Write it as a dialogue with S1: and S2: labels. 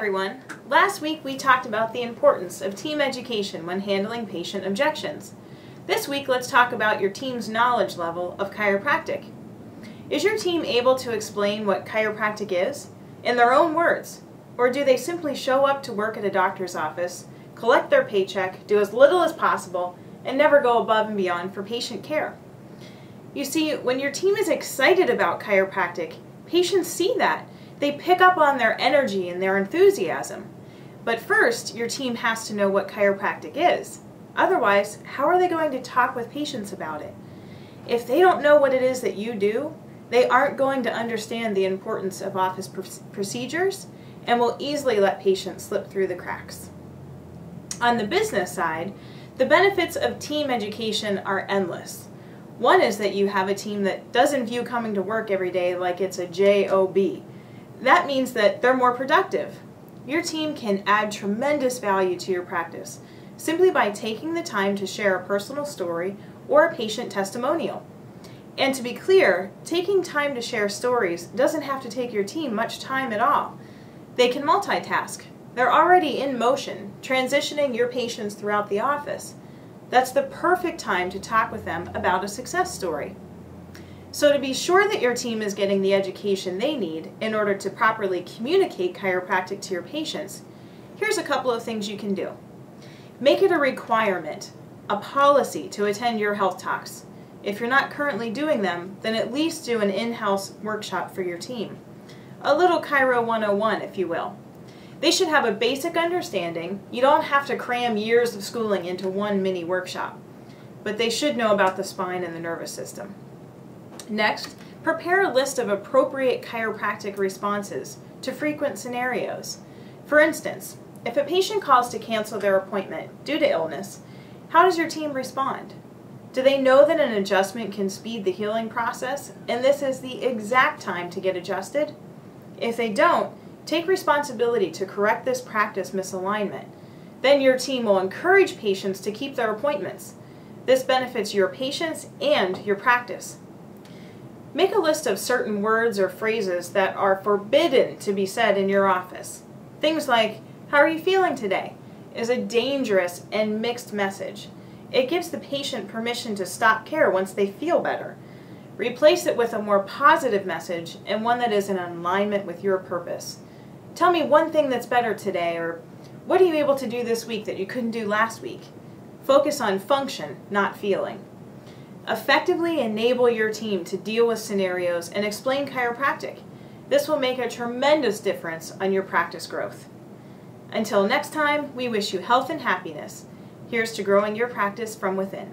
S1: everyone. Last week we talked about the importance of team education when handling patient objections. This week let's talk about your team's knowledge level of chiropractic. Is your team able to explain what chiropractic is in their own words? Or do they simply show up to work at a doctor's office, collect their paycheck, do as little as possible, and never go above and beyond for patient care? You see, when your team is excited about chiropractic, patients see that. They pick up on their energy and their enthusiasm. But first, your team has to know what chiropractic is. Otherwise, how are they going to talk with patients about it? If they don't know what it is that you do, they aren't going to understand the importance of office procedures and will easily let patients slip through the cracks. On the business side, the benefits of team education are endless. One is that you have a team that doesn't view coming to work every day like it's a job. That means that they're more productive. Your team can add tremendous value to your practice simply by taking the time to share a personal story or a patient testimonial. And to be clear, taking time to share stories doesn't have to take your team much time at all. They can multitask. They're already in motion, transitioning your patients throughout the office. That's the perfect time to talk with them about a success story. So to be sure that your team is getting the education they need in order to properly communicate chiropractic to your patients, here's a couple of things you can do. Make it a requirement, a policy to attend your health talks. If you're not currently doing them, then at least do an in-house workshop for your team. A little Chiro 101, if you will. They should have a basic understanding. You don't have to cram years of schooling into one mini workshop, but they should know about the spine and the nervous system. Next, prepare a list of appropriate chiropractic responses to frequent scenarios. For instance, if a patient calls to cancel their appointment due to illness, how does your team respond? Do they know that an adjustment can speed the healing process and this is the exact time to get adjusted? If they don't, take responsibility to correct this practice misalignment. Then your team will encourage patients to keep their appointments. This benefits your patients and your practice. Make a list of certain words or phrases that are forbidden to be said in your office. Things like, "How are you feeling today?" is a dangerous and mixed message. It gives the patient permission to stop care once they feel better. Replace it with a more positive message and one that is in alignment with your purpose. Tell me one thing that's better today, or what are you able to do this week that you couldn't do last week? Focus on function, not feeling. Effectively enable your team to deal with scenarios and explain chiropractic. This will make a tremendous difference on your practice growth. Until next time, we wish you health and happiness. Here's to growing your practice from within.